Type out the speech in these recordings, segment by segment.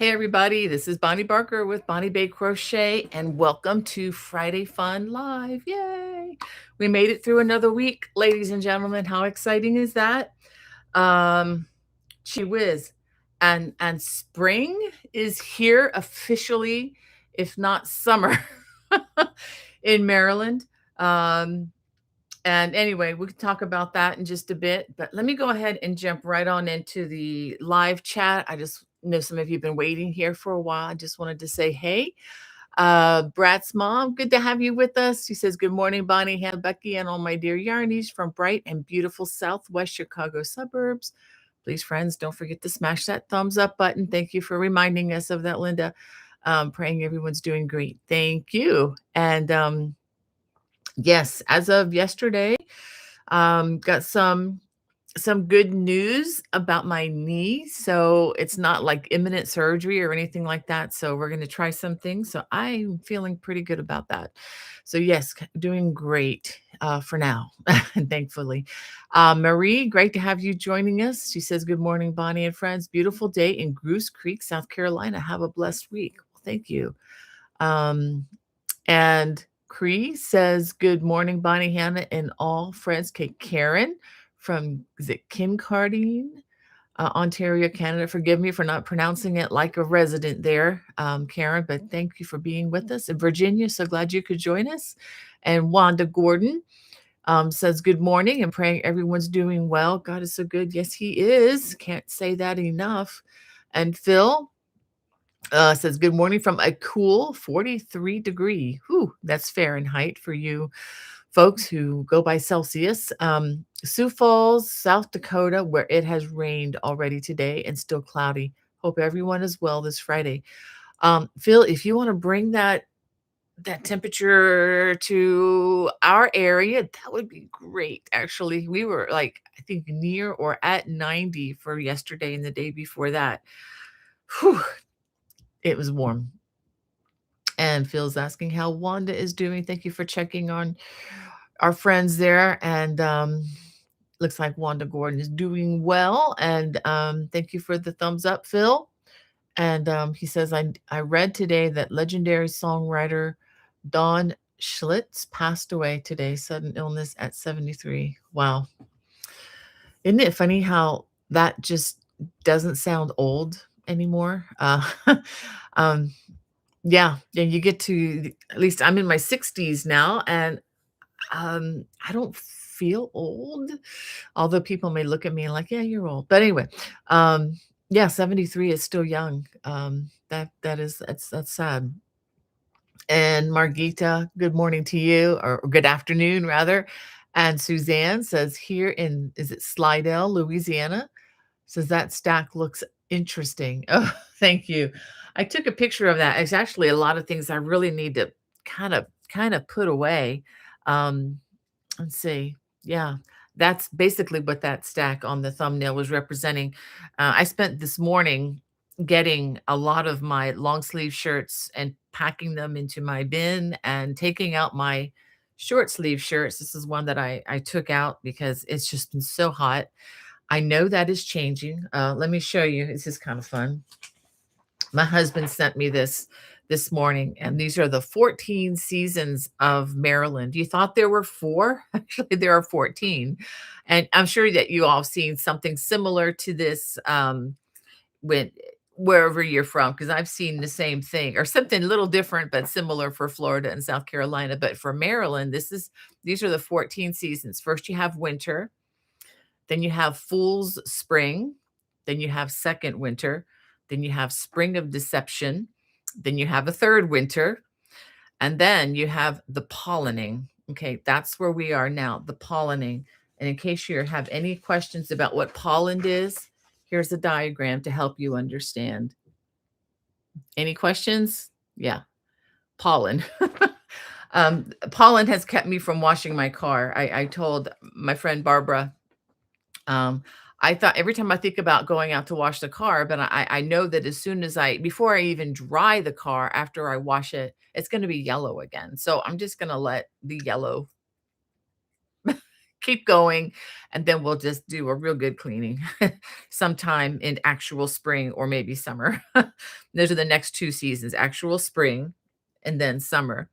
Hey everybody, this is Bonnie Barker with Bonnie Bay Crochet and welcome to Friday Fun Live. Yay! We made it through another week, ladies and gentlemen. How exciting is that? Um Gee whiz. And spring is here officially, if not summer in Maryland. Um and anyway, we can talk about that in just a bit, but let me go ahead and jump right on into the live chat. I just know some of you have been waiting here for a while. I just wanted to say, hey, Brat's mom, good to have you with us. She says, good morning, Bonnie, Ham, Becky, and all my dear yarnies from bright and beautiful Southwest Chicago suburbs. Please, friends, don't forget to smash that thumbs up button. Thank you for reminding us of that, Linda. Praying everyone's doing great. Thank you. And yes, as of yesterday, got some good news about my knee. So it's not like imminent surgery or anything like that. So we're going to try some things. So I'm feeling pretty good about that. So yes, doing great for now, thankfully. Marie, great to have you joining us. She says, good morning, Bonnie and friends. Beautiful day in Goose Creek, South Carolina. Have a blessed week. Well, thank you. Um, and Cree says, good morning, Bonnie, Hannah, and all friends. Kate Karen from, is it Kincardine, Ontario, Canada. Forgive me for not pronouncing it like a resident there, Karen, but thank you for being with us. In Virginia, so glad you could join us. And Wanda Gordon says, good morning and praying everyone's doing well. God is so good. Yes, he is. Can't say that enough. And Phil, says, good morning from a cool 43 degree. Whew, that's Fahrenheit for you folks who go by Celsius. Sioux Falls, South Dakota, where it has rained already today and still cloudy. Hope everyone is well this Friday. Phil, if you want to bring that temperature to our area, that would be great. Actually, we were like, I think near or at 90 for yesterday and the day before that. Whew, it was warm. And Phil's asking how Wanda is doing. Thank you for checking on our friends there. And looks like Wanda Gordon is doing well. And thank you for the thumbs up, Phil. And he says, I read today that legendary songwriter Don Schlitz passed away today, sudden illness at 73. Wow. Isn't it funny how that just doesn't sound old anymore? Um, yeah, and you get to, at least I'm in my 60s now, and I don't feel old, although people may look at me like, yeah, you're old. But anyway, yeah, 73 is still young. That's sad. And Margita, good morning to you, or good afternoon rather. And Suzanne says, here in, is it Slidell, Louisiana? Says that stack looks interesting. Oh, thank you. I took a picture of that. It's actually a lot of things I really need to kind of put away. Um, let's see. Yeah, that's basically what that stack on the thumbnail was representing. I spent this morning getting a lot of my long sleeve shirts and packing them into my bin and taking out my short sleeve shirts. This is one that I took out because it's just been so hot. I know that is changing. Let me show you. This is kind of fun. My husband sent me this morning, and these are the 14 seasons of Maryland. You thought there were four? Actually, there are 14. And I'm sure that you all have seen something similar to this when wherever you're from, because I've seen the same thing or something a little different but similar for Florida and South Carolina. But for Maryland, these are the 14 seasons. First, you have winter. Then you have Fool's Spring. Then you have Second Winter. Then you have Spring of Deception. Then you have a third winter. And then you have the pollinating. Okay, that's where we are now, the pollinating. And in case you have any questions about what pollen is, here's a diagram to help you understand. Any questions? Yeah, pollen. Pollen has kept me from washing my car. I told my friend Barbara, I thought every time I think about going out to wash the car, but I know that as soon as before I even dry the car, after I wash it, it's going to be yellow again. So I'm just going to let the yellow keep going, and then we'll just do a real good cleaning sometime in actual spring or maybe summer. Those are the next 2 seasons, actual spring and then summer.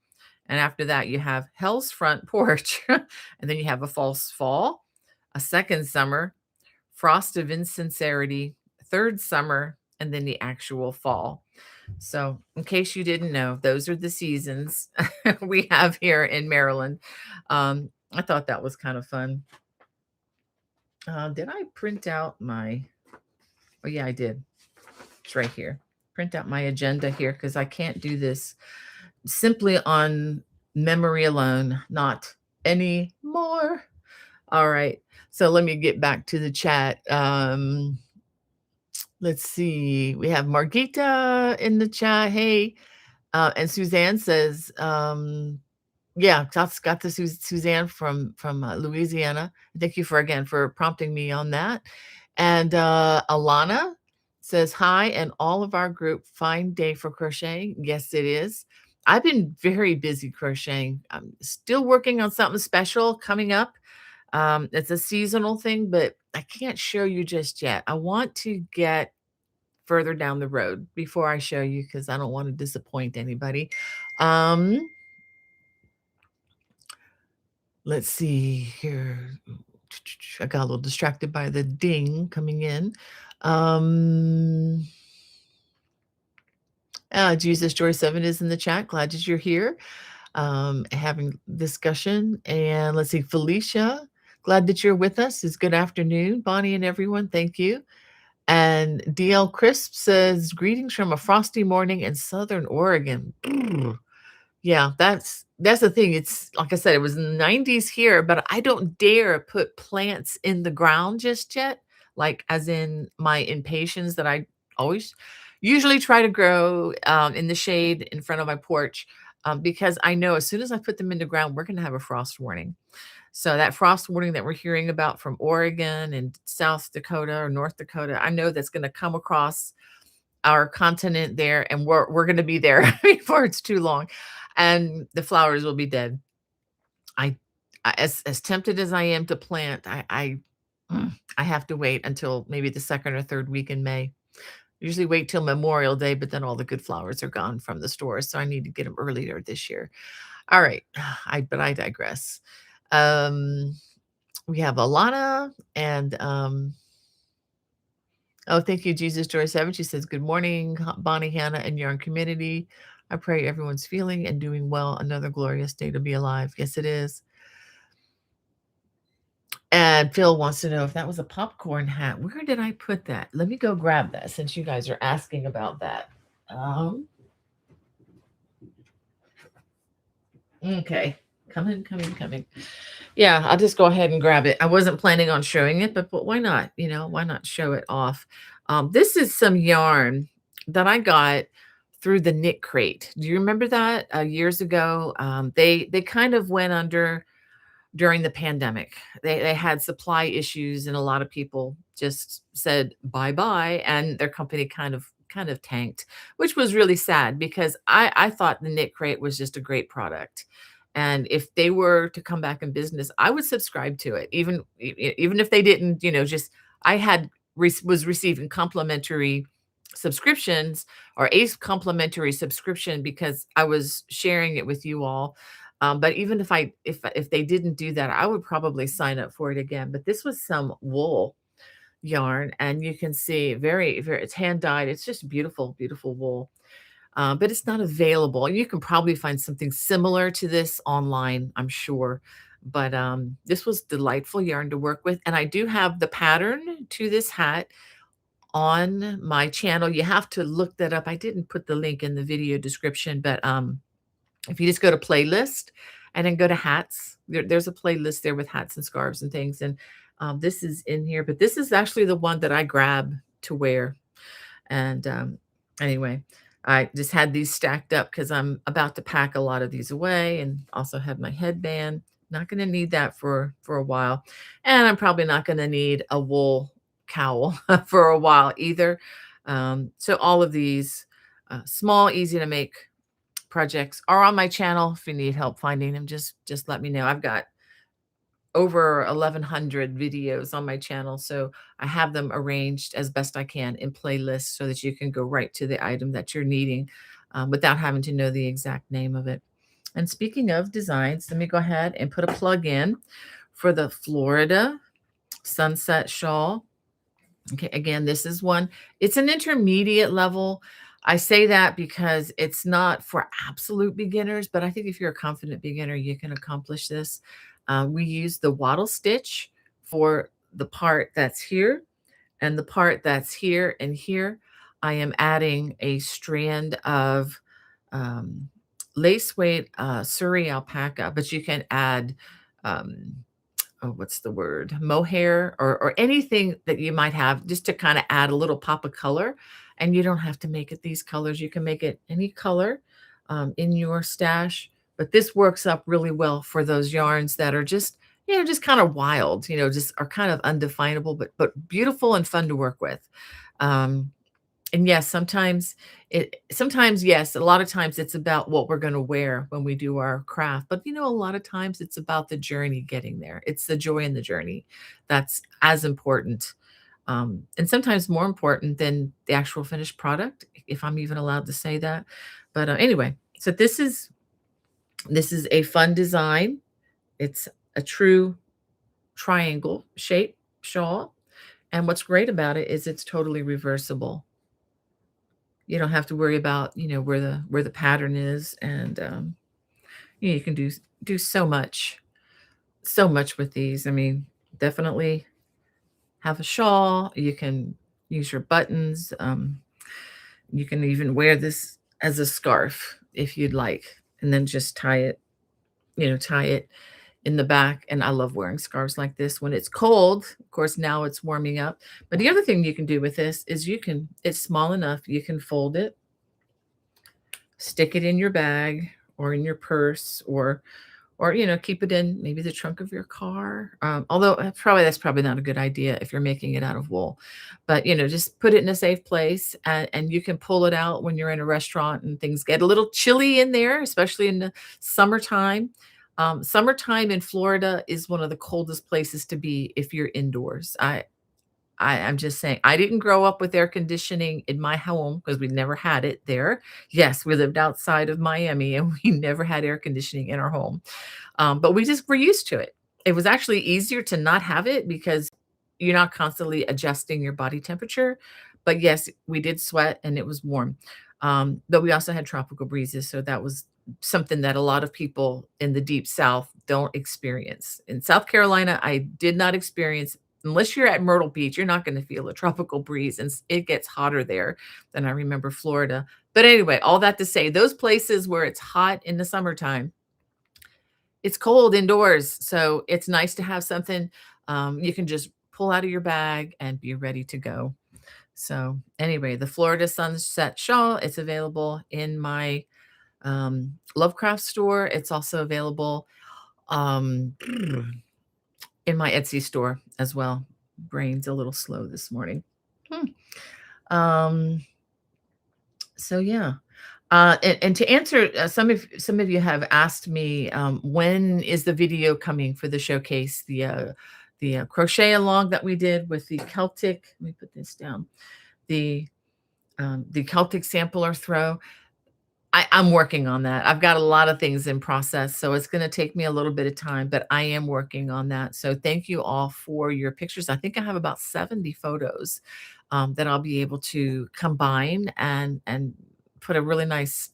And after that, you have Hell's Front Porch, and then you have a false fall, a second summer, Frost of Insincerity, third summer, and then the actual fall. So, in case you didn't know, those are the seasons we have here in Maryland. I thought that was kind of fun. Did I print out my? Oh, yeah, I did. It's right here. Print out my agenda here because I can't do this simply on memory alone, not anymore. All right. So let me get back to the chat. Let's see. We have Margita in the chat. Hey. And Suzanne says, yeah, got the Suzanne from Louisiana. Thank you for again for prompting me on that. And Alana says hi, and all of our group. Fine day for crochet. Yes, it is. I've been very busy crocheting. I'm still working on something special coming up. It's a seasonal thing, but I can't show you just yet. I want to get further down the road before I show you because I don't want to disappoint anybody. Let's see here. I got a little distracted by the ding coming in. Jesus Joy 7 is in the chat. Glad that you're here. Having discussion. And let's see, Felicia, glad that you're with us. It's good afternoon, Bonnie and everyone. Thank you. And DL Crisp says, greetings from a frosty morning in Southern Oregon. Yeah, that's the thing. It's like I said, it was in the 90s here, but I don't dare put plants in the ground just yet. Like as in my impatiens that I always usually try to grow in the shade in front of my porch because I know as soon as I put them in the ground, we're going to have a frost warning. So that frost warning that we're hearing about from Oregon and South Dakota or North Dakota, I know that's going to come across our continent there, and we're going to be there before it's too long, and the flowers will be dead. As tempted as I am to plant, I have to wait until maybe the second or third week in May. Usually wait till Memorial Day, but then all the good flowers are gone from the stores, so I need to get them earlier this year. All right, but I digress. We have Alana and oh, thank you, Jesus Joy 7. She says, good morning, Bonnie, Hannah, and Yarn community. I pray everyone's feeling and doing well. Another glorious day to be alive. Yes, it is. And Phil wants to know if that was a popcorn hat. Where did I put that? Let me go grab that since you guys are asking about that. Okay. Coming. Yeah, I'll just go ahead and grab it. I wasn't planning on showing it, but why not? Why not show it off? This is some yarn that I got through the Knit Crate. Do you remember that years ago? They kind of went under during the pandemic. They had supply issues, and a lot of people just said bye-bye, and their company kind of tanked, which was really sad because I thought the Knit Crate was just a great product. And if they were to come back in business, I would subscribe to it, even if they didn't, just I was receiving complimentary subscriptions or a complimentary subscription because I was sharing it with you all. But even if they didn't do that, I would probably sign up for it again. But this was some wool yarn, and you can see very, very, it's hand dyed. It's just beautiful, beautiful wool. But it's not available. You can probably find something similar to this online, I'm sure. But this was delightful yarn to work with. And I do have the pattern to this hat on my channel. You have to look that up. I didn't put the link in the video description, but if you just go to playlist and then go to hats, there's a playlist there with hats and scarves and things. And this is in here, but this is actually the one that I grab to wear. And anyway, I just had these stacked up because I'm about to pack a lot of these away, and also have my headband. Not going to need that for a while. And I'm probably not going to need a wool cowl for a while either. So all of these small, easy to make projects are on my channel. If you need help finding them, just let me know. I've got over 1,100 videos on my channel, so I have them arranged as best I can in playlists so that you can go right to the item that you're needing, without having to know the exact name of it. And speaking of designs, let me go ahead and put a plug in for the Florida Sunset Shawl. Okay, again, this is one, it's an intermediate level. I say that because it's not for absolute beginners, but I think if you're a confident beginner, you can accomplish this. We use the wattle stitch for the part that's here, and the part that's here and here. I am adding a strand of um, lace weight Surrey alpaca, but you can add um, oh, what's the word? Mohair or anything that you might have just to kind of add a little pop of color. And you don't have to make it these colors. You can make it any color in your stash. But this works up really well for those yarns that are just, just kind of wild, just are kind of undefinable, but beautiful and fun to work with. Um, and yes, sometimes, yes, a lot of times it's about what we're gonna wear when we do our craft, but, a lot of times it's about the journey getting there. It's the joy in the journey that's as important, and sometimes more important than the actual finished product, if I'm even allowed to say that. But, anyway, so this is a fun design. It's a true triangle shape shawl, and what's great about it is it's totally reversible. You don't have to worry about, where the pattern is, and, you can do so much with these. I mean, definitely have a shawl, you can use your buttons, you can even wear this as a scarf if you'd like, and then just tie it in the back, and I love wearing scarves like this when it's cold. Of course, now it's warming up, but the other thing you can do with this is it's small enough, you can fold it, stick it in your bag or in your purse, or keep it in maybe the trunk of your car. Although that's probably not a good idea if you're making it out of wool, but just put it in a safe place, and you can pull it out when you're in a restaurant and things get a little chilly in there, especially in the summertime. Summertime in Florida is one of the coldest places to be if you're indoors. I'm just saying, I didn't grow up with air conditioning in my home because we never had it there. Yes, we lived outside of Miami and we never had air conditioning in our home. But we just were used to it. It was actually easier to not have it because you're not constantly adjusting your body temperature. But yes, we did sweat and it was warm. But we also had tropical breezes. So that was something that a lot of people in the deep South don't experience. In South Carolina, I did not experience, unless you're at Myrtle Beach, you're not going to feel a tropical breeze. And it gets hotter there than I remember Florida. But anyway, all that to say, those places where it's hot in the summertime, it's cold indoors, so it's nice to have something, you can just pull out of your bag and be ready to go. So, anyway, the Florida Sunset Shawl, it's available in my, Lovecraft store. It's also available, um, in my Etsy store as well. Brain's a little slow this morning. Hmm. Um, so yeah. And to answer, some of you have asked me, when is the video coming for the showcase, the crochet along that we did with the Celtic. Let me put this down. The Celtic Sampler Throw. I'm working on that. I've got a lot of things in process, so it's going to take me a little bit of time, but I am working on that. So thank you all for your pictures. I think I have about 70 photos that I'll be able to combine and put a really nice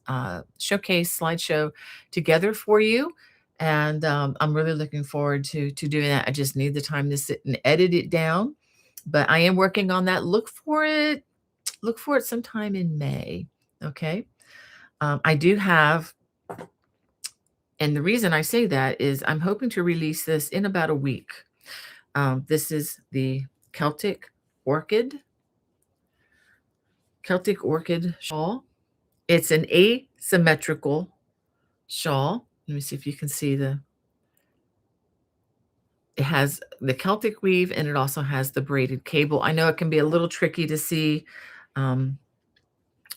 showcase slideshow together for you. And I'm really looking forward to doing that. I just need the time to sit and edit it down, but I am working on that. Look for it. Look for it sometime in May. Okay. I do have, and the reason I say that is I'm hoping to release this in about a week. This is the Celtic Orchid shawl. It's an asymmetrical shawl. Let me see if you can see it has the Celtic weave and it also has the braided cable. I know it can be a little tricky to see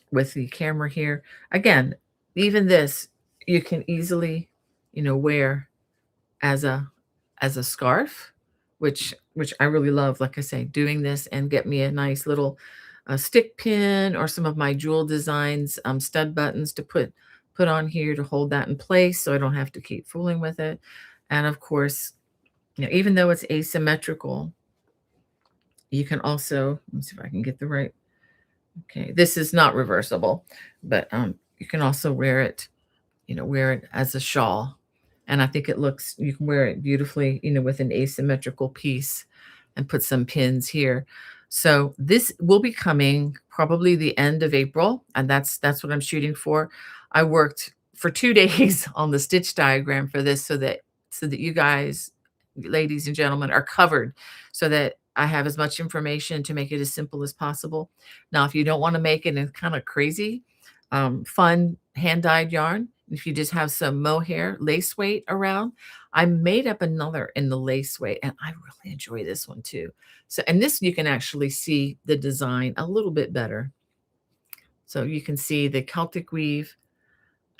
with the camera here. Again, even this, you can easily, wear as a as a scarf, which I really love, like I say, doing this and get me a nice little stick pin or some of my jewel designs, stud buttons to put on here to hold that in place so I don't have to keep fooling with it. And of course, even though it's asymmetrical, you can also, let me see if I can get the right, okay, this is not reversible, but you can also wear it, wear it as a shawl. And I think it looks, you can wear it beautifully, with an asymmetrical piece and put some pins here. So this will be coming probably the end of April, and that's what I'm shooting for. I worked for 2 days on the stitch diagram for this so that you guys, ladies and gentlemen, are covered so that I have as much information to make it as simple as possible. Now, if you don't want to make it in kind of crazy, fun hand-dyed yarn, if you just have some mohair lace weight around, I made up another in the lace weight, and I really enjoy this one too. So, and this you can actually see the design a little bit better. So you can see the Celtic weave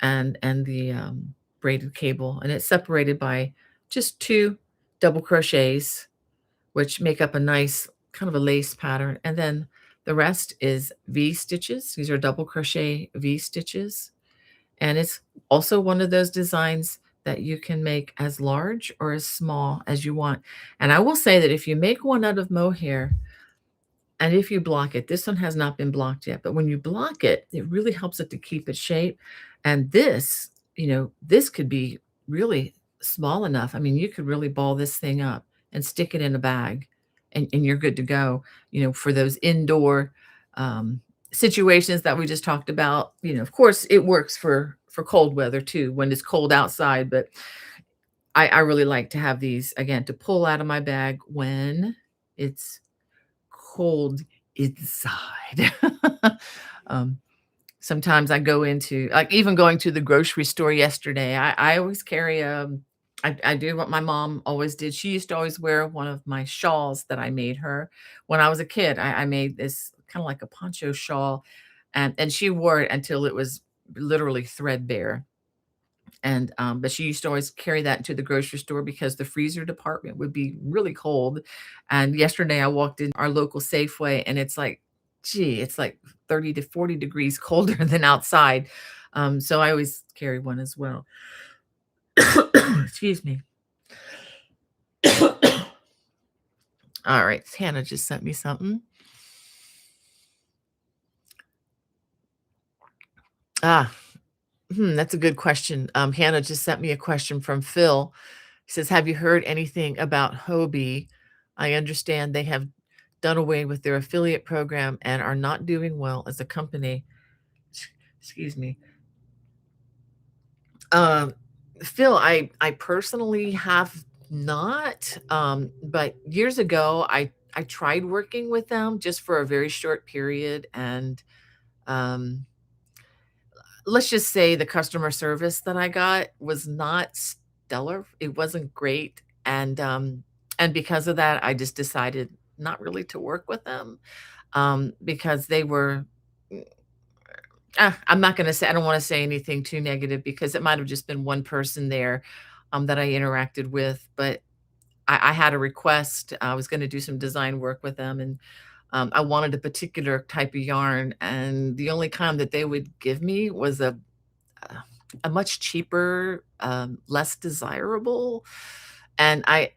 and the braided cable, and it's separated by just 2 double crochets, which make up a nice kind of a lace pattern. And then the rest is V stitches. These are double crochet V stitches. And it's also one of those designs that you can make as large or as small as you want. And I will say that if you make one out of mohair, and if you block it, this one has not been blocked yet, but when you block it, it really helps it to keep its shape. And this, this could be really small enough. I mean, you could really ball this thing up and stick it in a bag and you're good to go, for those indoor situations that we just talked about. Of course it works for cold weather too, when it's cold outside, but I really like to have these again to pull out of my bag when it's cold inside. um, Sometimes I go into, like, even going to the grocery store yesterday, I always carry I do what my mom always did. She used to always wear one of my shawls that I made her when I was a kid. I made this kind of like a poncho shawl, and she wore it until it was literally threadbare. And but she used to always carry that to the grocery store because the freezer department would be really cold. And yesterday I walked in our local Safeway and it's like, gee, it's like 30 to 40 degrees colder than outside. So I always carry one as well. Excuse me. All right, Hannah just sent me something. Ah, that's a good question. Hannah just sent me a question from Phil. He says, "Have you heard anything about Hobie? I understand they have done away with their affiliate program and are not doing well as a company." Excuse me. Um, Phil, I personally have not, but years ago I tried working with them just for a very short period, and um, let's just say the customer service that I got was not stellar. It wasn't great, and because of that, I just decided not really to work with them, because they were I'm not gonna say, I don't wanna say anything too negative because it might have just been one person there, that I interacted with, but I had a request. I was gonna do some design work with them, and I wanted a particular type of yarn, and the only kind that they would give me was uh, a much cheaper, less desirable, and I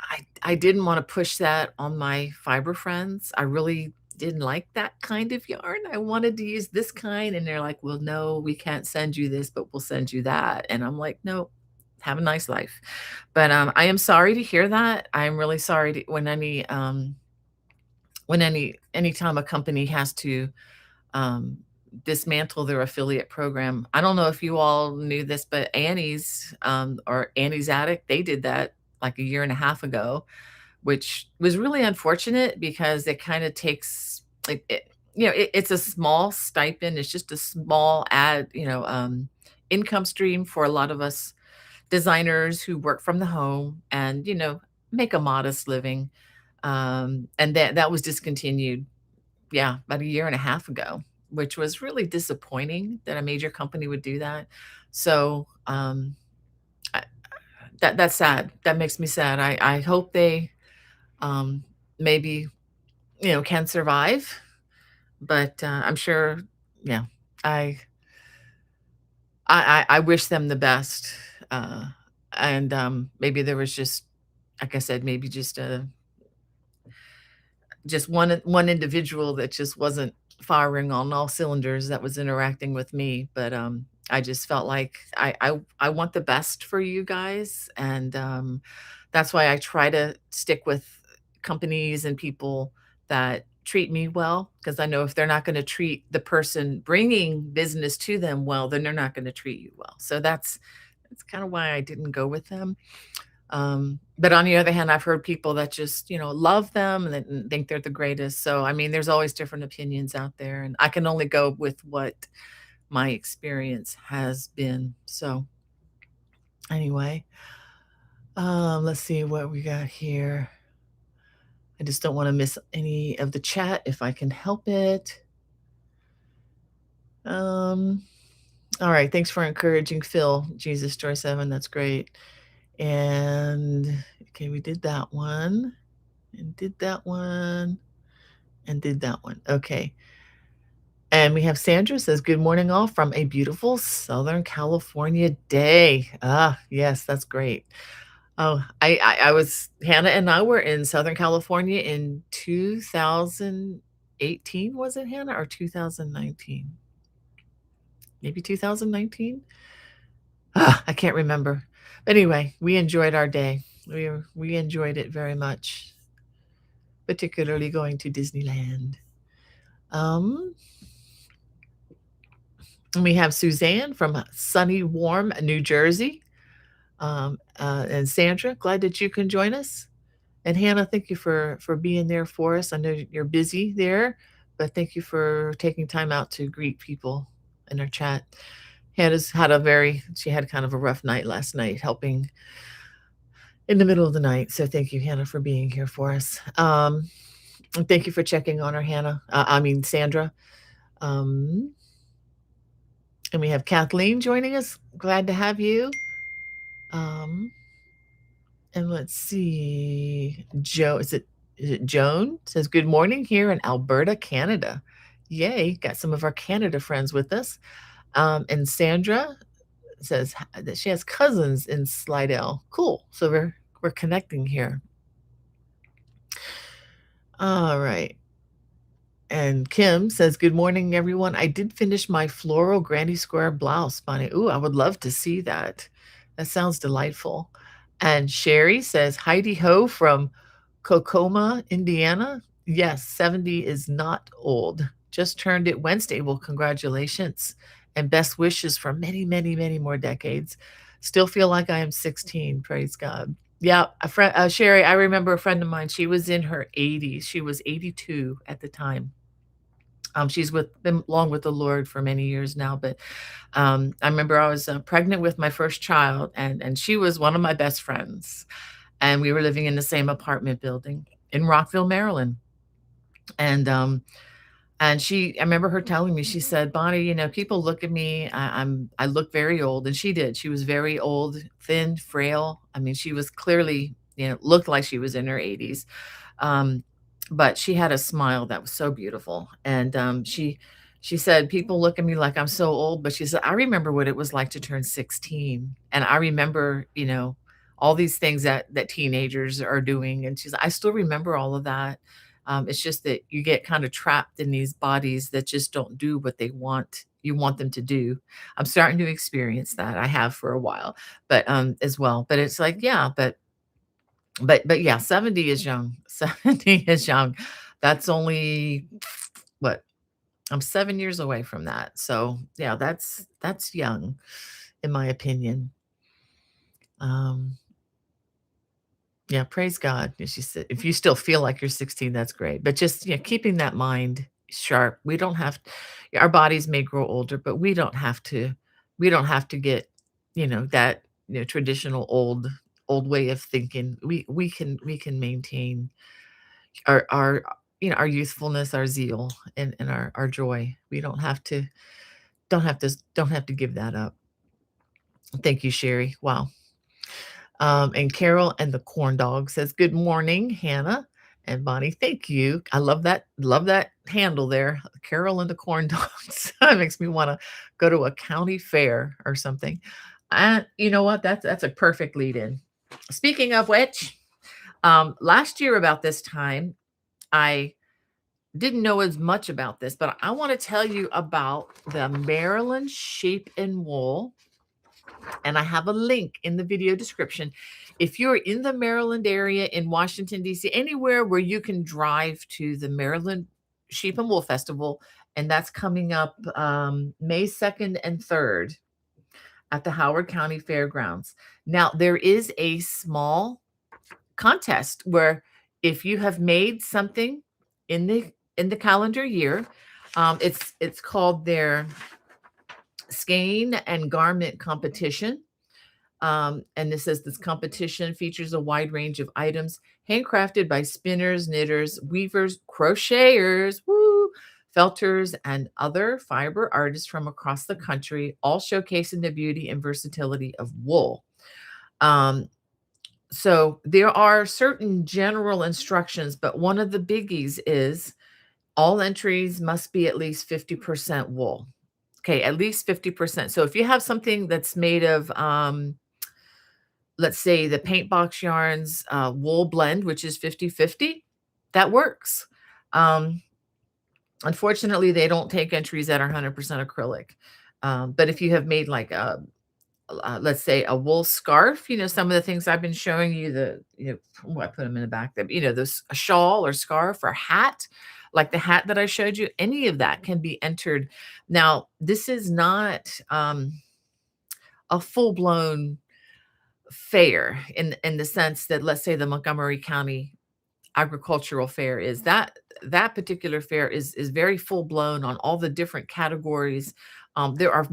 didn't wanna push that on my fiber friends. I really didn't like that kind of yarn. I wanted to use this kind, and they're like, "Well, no, we can't send you this, but we'll send you that." And I'm like, "No, have a nice life." But, I am sorry to hear that. I'm really sorry to when anytime a company has to um, dismantle their affiliate program. I don't know if you all knew this, but Annie's or Annie's Attic, they did that like a year and a half ago, which was really unfortunate because it kind of takes it's a small stipend. It's just a small income stream for a lot of us designers who work from the home and make a modest living. And that was discontinued, yeah, about a year and a half ago, which was really disappointing that a major company would do that. So, I That's sad. That makes me sad. I hope they, um, maybe, can survive, but, I'm sure yeah, I I wish them the best, uh, and, maybe there was just like I said, maybe just one individual that just wasn't firing on all cylinders that was interacting with me, but, I just felt like I want the best for you guys, and, that's why I try to stick with companies and people that treat me well, because I know if they're not gonna treat the person bringing business to them well, then they're not gonna treat you well. So that's kinda why I didn't go with them. But on the other hand, I've heard people that just, love them and think they're the greatest. So, I mean, there's always different opinions out there, and I can only go with what my experience has been. So, anyway, let's see what we got here. I just don't want to miss any of the chat if I can help it. Um, all right, thanks for encouraging Phil, Jesus Joy 7. That's great. And okay, we did that one. And did that one, and did that one. Okay. And we have Sandra says, "Good morning, all from a beautiful Southern California day." Ah, yes, that's great. Oh, I was Hannah and I were in Southern California in 2018, was it, Hannah, or 2019? Maybe 2019? Ah, I can't remember. Anyway, we enjoyed our day. We enjoyed it very much, particularly going to Disneyland. Um And we have Suzanne from sunny, warm New Jersey. And Sandra, glad that you can join us. And Hannah, thank you for being there for us. I know you're busy there, but thank you for taking time out to greet people in our chat. Hannah's had she had kind of a rough night last night, helping in the middle of the night. So thank you, Hannah, for being here for us. And thank you for checking on her, Hannah. I mean, Sandra. Um, and we have Kathleen joining us. Glad to have you. Um, and let's see. Is it Joan? Says good morning here in Alberta, Canada. Yay, got some of our Canada friends with us. And Sandra says that she has cousins in Slidell. Cool. So we're connecting here. All right. And Kim says, "Good morning, everyone. I did finish my floral granny square blouse, Bonnie. Ooh, I would love to see that. That sounds delightful." And Sherry says, "Heidi ho from Kokoma, Indiana. Yes, 70 is not old. Just turned it Wednesday. Well, congratulations and best wishes for many, many, many more decades. Still feel like I am 16. Praise God." Yeah, a friend, Sherry. I remember a friend of mine. She was in her 80s. She was 82 at the time. She's been along with the Lord for many years now, but, I remember I was, pregnant with my first child, and she was one of my best friends, and we were living in the same apartment building in Rockville, Maryland, and, I remember her telling me, she said, "Bonnie, people look at me, I look very old," and she did. She was very old, thin, frail. I mean, she was clearly, looked like she was in her 80s. Um, but she had a smile that was so beautiful, and, she said, "People look at me like I'm so old," but she said, "I remember what it was like to turn 16, and I remember, all these things that teenagers are doing," and she's, "I still remember all of that." It's just that you get kind of trapped in these bodies that just don't do what you want them to do. I'm starting to experience that. I have for a while, but, as well. But it's like, yeah, but yeah, 70 is young. 70 is young. That's only what? I'm 7 years away from that. So, yeah, that's young in my opinion. Um, yeah, praise God. And she said, if you still feel like you're 16, that's great. But just, keeping that mind sharp. We don't have our bodies may grow older, but we don't have to get, that, traditional old way of thinking. We can maintain our our youthfulness, our zeal, and our joy. We don't have to give that up. Thank you, Sherry. Wow. And Carol and the corn dog says, "Good morning, Hannah and Bonnie. Thank you. I love that handle there. Carol and the corn dogs." That makes me want to go to a county fair or something. And you know what? That's a perfect lead in. Speaking of which, last year about this time, I didn't know as much about this, but I want to tell you about the Maryland sheep and wool, and I have a link in the video description. If you're in the Maryland area, in Washington, D.C., anywhere where you can drive to the Maryland Sheep and Wool Festival, and that's coming up May 2nd and 3rd at the Howard County Fairgrounds. Now, there is a small contest where if you have made something in the calendar year, it's called their skein and garment competition. And this says this competition features a wide range of items handcrafted by spinners, knitters, weavers, crocheters, woo, felters, and other fiber artists from across the country, all showcasing the beauty and versatility of wool. So there are certain general instructions, but one of the biggies is all entries must be at least 50% wool. Okay, at least 50%. So if you have something that's made of, let's say the Paintbox yarns wool blend, which is 50-50, that works. Unfortunately, they don't take entries that are 100% acrylic. But if you have made like let's say a wool scarf, some of the things I've been showing you, I put them in the back, this a shawl or scarf or hat, like the hat that I showed you, any of that can be entered. Now, this is not a full-blown fair in the sense that, let's say, the Montgomery County Agricultural Fair is. That particular fair is very full-blown on all the different categories. There are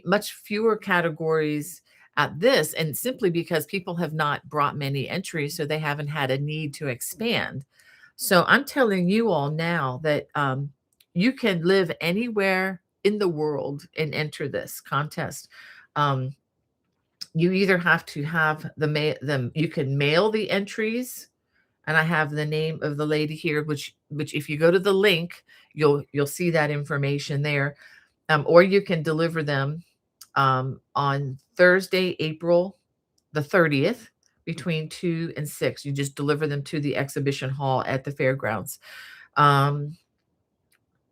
much fewer categories at this, and simply because people have not brought many entries, so they haven't had a need to expand. So I'm telling you all now that you can live anywhere in the world and enter this contest. You either have to have you can mail the entries, and I have the name of the lady here, which if you go to the link, you'll see that information there. Or you can deliver them on Thursday, April the 30th, between 2 and 6. You just deliver them to the exhibition hall at the fairgrounds.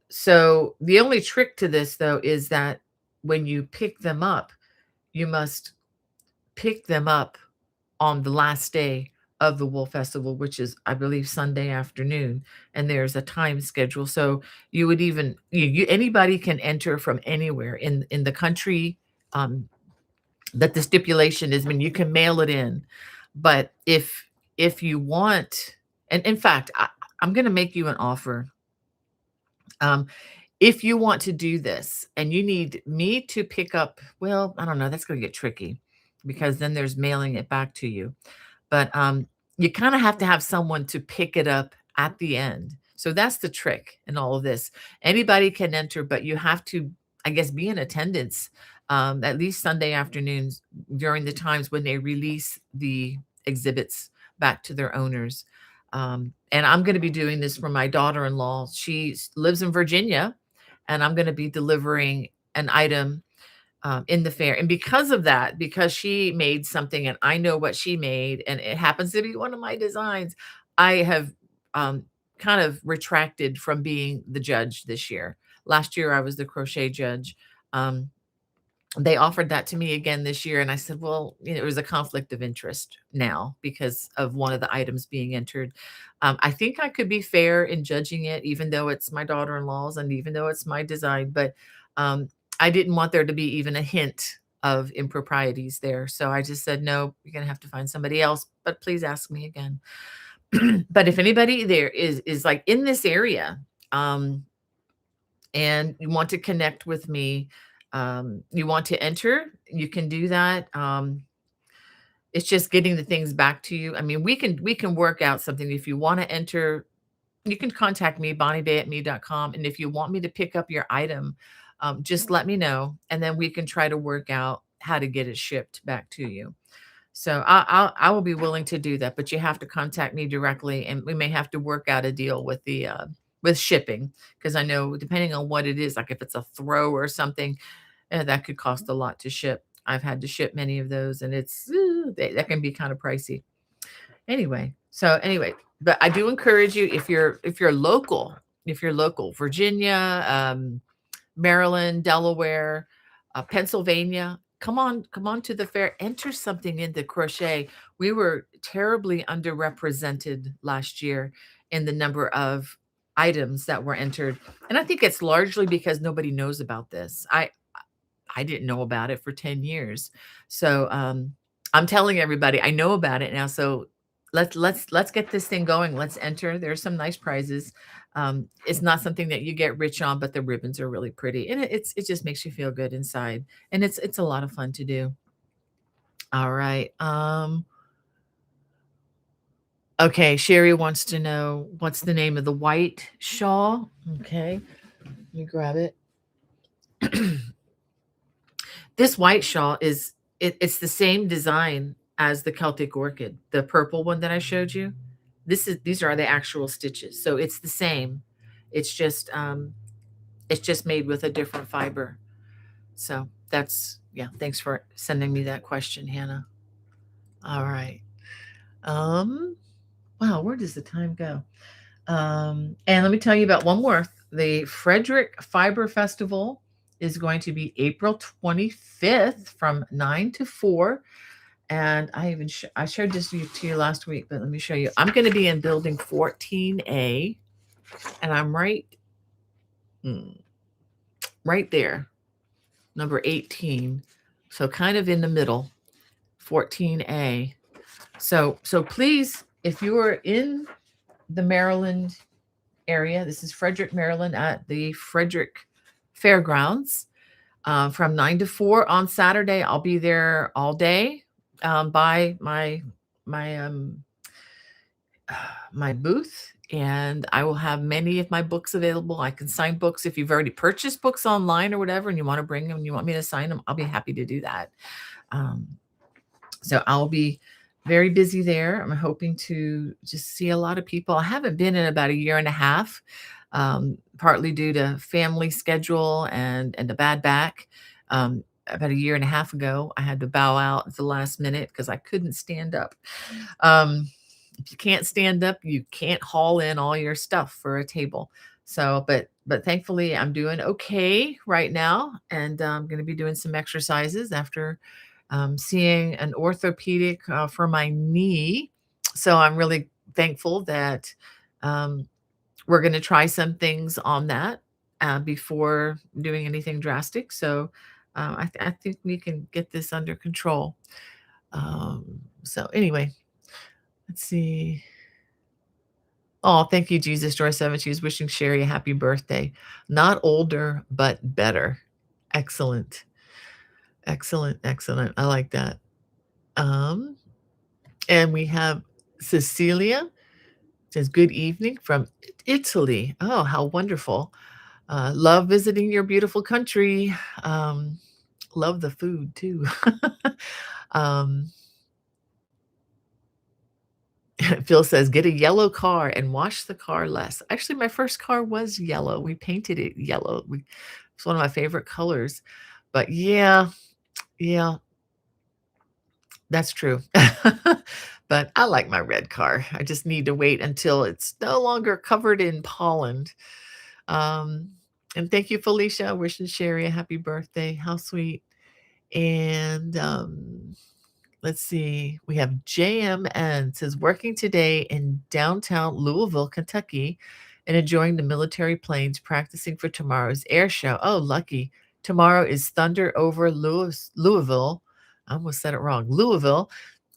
So the only trick to this, though, is that when you pick them up, you must pick them up on the last day of the Wool Festival, which is, I believe, Sunday afternoon, and there's a time schedule. So you would even anybody can enter from anywhere in the country. That the stipulation is when you can mail it in, but if you want, and in fact, I'm going to make you an offer. If you want to do this and you need me to pick up, well, I don't know, that's going to get tricky because then there's mailing it back to you. But you kind of have to have someone to pick it up at the end. So that's the trick in all of this. Anybody can enter, but you have to, I guess, be in attendance at least Sunday afternoons during the times when they release the exhibits back to their owners. And I'm going to be doing this for my daughter-in-law. She lives in Virginia, and I'm going to be delivering an item in the fair. And because of that, because she made something and I know what she made, and it happens to be one of my designs, I have kind of retracted from being the judge this year. Last year, I was the crochet judge. They offered that to me again this year, and I said, well, it was a conflict of interest now because of one of the items being entered. I think I could be fair in judging it, even though it's my daughter-in-law's and even though it's my design, but I didn't want there to be even a hint of improprieties there. So I just said, no, you're going to have to find somebody else, but please ask me again. But if anybody there is like in this area, and you want to connect with me, you want to enter, you can do that. It's just getting the things back to you. I mean, we can work out something. If you want to enter, you can contact me, bonniebay@me.com. And if you want me to pick up your item, just let me know, and then we can try to work out how to get it shipped back to you. So I will be willing to do that, but you have to contact me directly, and we may have to work out a deal with shipping, because I know depending on what it is, like if it's a throw or something, that could cost a lot to ship. I've had to ship many of those, and that can be kind of pricey. Anyway, but I do encourage you, if you're local, Virginia, Maryland, Delaware, Pennsylvania, come on to the fair, enter something into crochet. We were terribly underrepresented last year in the number of items that were entered. And I think it's largely because nobody knows about this. I didn't know about it for 10 years. So I'm telling everybody I know about it now. So let's get this thing going. Let's enter. There's some nice prizes. It's not something that you get rich on, but the ribbons are really pretty, and it just makes you feel good inside, and it's a lot of fun to do. All right. Okay, Sherry wants to know what's the name of the white shawl. Okay, let me grab it. This white shawl it's the same design as the Celtic Orchid, the purple one that I showed you. These are the actual stitches. So it's the same. It's just made with a different fiber. So that's yeah, thanks for sending me that question, Hannah. All right. Wow, where does the time go? And let me tell you about one more. The Frederick Fiber Festival is going to be April 25th from 9 to 4. And I showed this to you last week, but let me show you. I'm going to be in building 14A, and I'm right there, number 18. So kind of in the middle, 14A. So please, if you are in the Maryland area, this is Frederick, Maryland, at the Frederick Fairgrounds, from 9 to 4 on Saturday. I'll be there all day, by my my booth, and I will have many of my books available. I can sign books if you've already purchased books online or whatever, and you want to bring them, and you want me to sign them, I'll be happy to do that. So I'll be very busy there. I'm hoping to just see a lot of people. I haven't been in about a year and a half, partly due to family schedule and a bad back. About a year and a half ago, I had to bow out at the last minute because I couldn't stand up. If you can't stand up, you can't haul in all your stuff for a table. So, but thankfully, I'm doing okay right now, and I'm going to be doing some exercises after seeing an orthopedic for my knee. So I'm really thankful that we're going to try some things on that before doing anything drastic. So I think we can get this under control. So anyway, let's see. Oh, thank you, Jesus Joy 7. She was wishing Sherry a happy birthday. Not older, but better. Excellent. Excellent. Excellent. I like that. And we have Cecilia says, good evening from Italy. Oh, how wonderful. Love visiting your beautiful country. Love the food too. Phil says, get a yellow car and wash the car less. Actually, my first car was yellow. We painted it yellow. It's one of my favorite colors. But yeah, that's true. But I like my red car. I just need to wait until it's no longer covered in pollen. And thank you, Felicia. Wishing Sherry a happy birthday. How sweet. And let's see. We have JMN says, working today in downtown Louisville, Kentucky, and enjoying the military planes, practicing for tomorrow's air show. Oh, lucky. Tomorrow is Thunder over Louisville. I almost said it wrong. Louisville,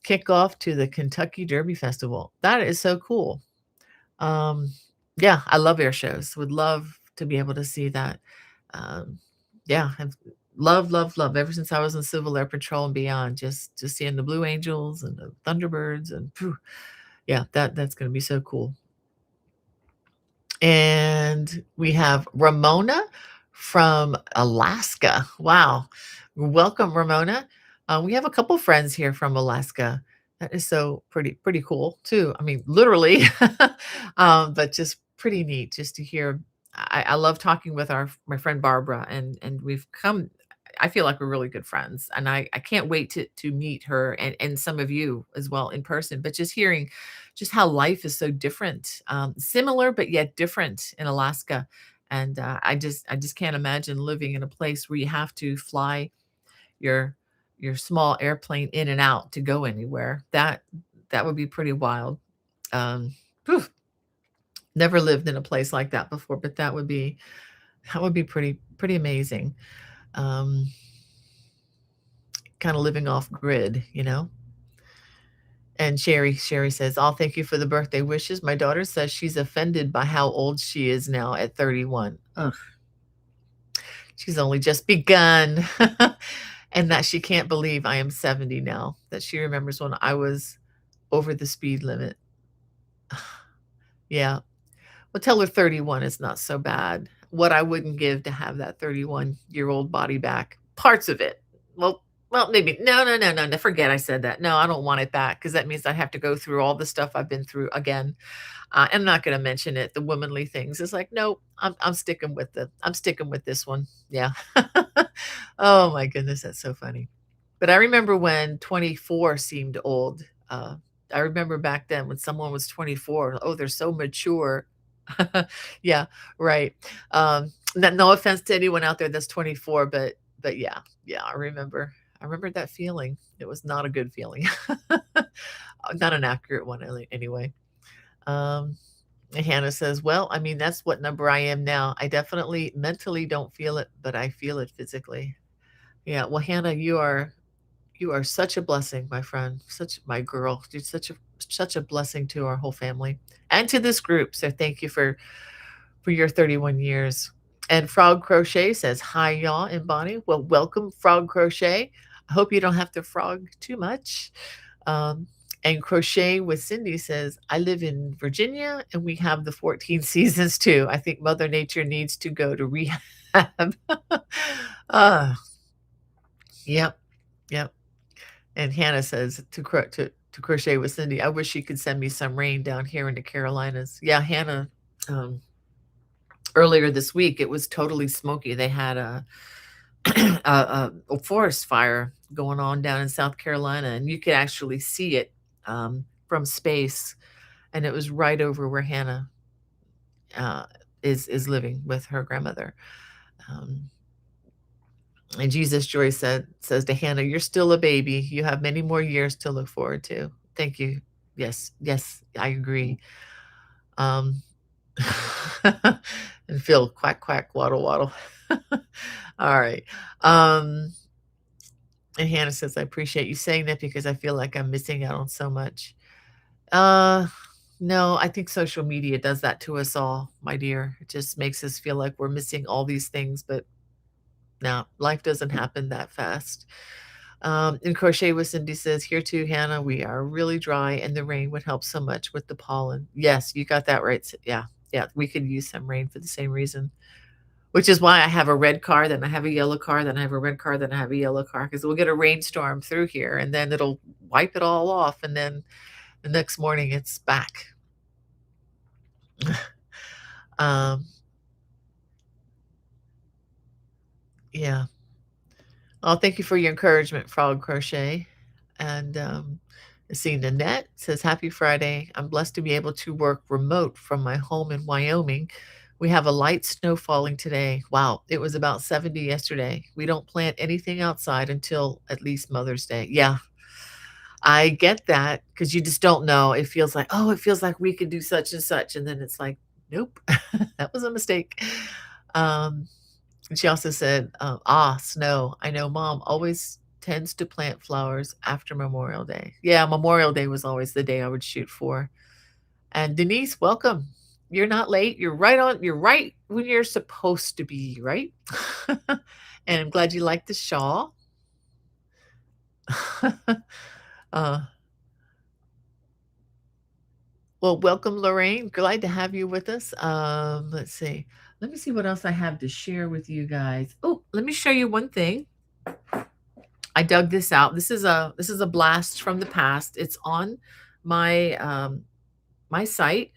kickoff to the Kentucky Derby Festival. That is so cool. Yeah, I love air shows. Would love to be able to see that. Yeah, I've love ever since I was in Civil Air Patrol and beyond. Just seeing the Blue Angels and the Thunderbirds, and yeah, that's going to be so cool. And we have Ramona from Alaska. Wow. Welcome, Ramona. We have a couple friends here from Alaska. That is so pretty cool too. I mean, literally, but just pretty neat just to hear. I love talking with my friend Barbara, and we've come. I feel like we're really good friends, and I can't wait to meet her and some of you as well in person. But just hearing, just how life is so different, similar but yet different in Alaska, and I just can't imagine living in a place where you have to fly your your small airplane in and out to go anywhere. That would be pretty wild. Um, Whew, never lived in a place like that before, but that would be pretty amazing. Um, Kind of living off grid, you know. And Sherry says, "I'll thank you for the birthday wishes. My daughter says she's offended by how old she is now at 31. Ugh, she's only just begun." And that she can't believe I am 70 now, that she remembers when I was over the speed limit. Yeah. Well, tell her 31 is not so bad. What I wouldn't give to have that 31-year-old body back. Parts of it. Well, maybe. No, no, no, no, no. Forget I said that. No, I don't want it back because that means I have to go through all the stuff I've been through again. I'm not going to mention it. The womanly things. It's like, nope. I'm sticking with I'm sticking with this one. Yeah. Oh my goodness, that's so funny. But I remember when 24 seemed old. I remember back then when someone was 24, oh, they're so mature. Yeah, right. No offense to anyone out there that's 24, but yeah, yeah, I remember that feeling. It was not a good feeling. Not an accurate one anyway. Um, and Hannah says, "Well, I mean, that's what number I am now. I definitely mentally don't feel it, but I feel it physically." Yeah, well, Hannah, you are such a blessing, my friend, such my girl. You're such a blessing to our whole family and to this group. So thank you for your 31 years. And Frog Crochet says, "Hi, y'all and Bonnie." Well, welcome, Frog Crochet. I hope you don't have to frog too much. Um, and Crochet with Cindy says, "I live in Virginia and we have the 14 seasons too. I think Mother Nature needs to go to rehab." uh, yep, yep. And Hannah says to Crochet with Cindy, "I wish you could send me some rain down here in the Carolinas." Yeah, Hannah, um, earlier this week, it was totally smoky. They had a forest fire going on down in South Carolina, and you could actually see it from space, and it was right over where Hannah uh, is living with her grandmother. Um, and Jesus Joy says to Hannah, "You're still a baby. You have many more years to look forward to." Thank you. Yes, yes, I agree. Um, and Phil, quack, quack, waddle, waddle. All right. Um, and Hannah says, "I appreciate you saying that because I feel like I'm missing out on so much." Uh, no, I think social media does that to us all, my dear. It just makes us feel like we're missing all these things, but no, life doesn't happen that fast. And Crochet with Cindy says, "Here too, Hannah, we are really dry and the rain would help so much with the pollen." Yes, you got that right. Yeah, yeah, we could use some rain for the same reason, which is why I have a red car, then I have a yellow car, then I have a red car, then I have a yellow car, because we'll get a rainstorm through here and then it'll wipe it all off. And then the next morning it's back. um, yeah. Oh, thank you for your encouragement, Frog Crochet. And let's see, Nanette says, "Happy Friday. I'm blessed to be able to work remote from my home in Wyoming. We have a light snow falling today. Wow, it was about 70 yesterday. We don't plant anything outside until at least Mother's Day." Yeah, I get that because you just don't know. It feels like, oh, it feels like we could do such and such. And then it's like, nope, that was a mistake. Um, and she also said, snow. I know mom always tends to plant flowers after Memorial Day. Yeah, Memorial Day was always the day I would shoot for. And Denise, welcome. You're not late. You're right on. You're right when you're supposed to be, right? And I'm glad you like the shawl. uh, well, welcome, Lorraine. Glad to have you with us. Let's see. Let me see what else I have to share with you guys. Oh, let me show you one thing. I dug this out. This is a blast from the past. It's on my my site.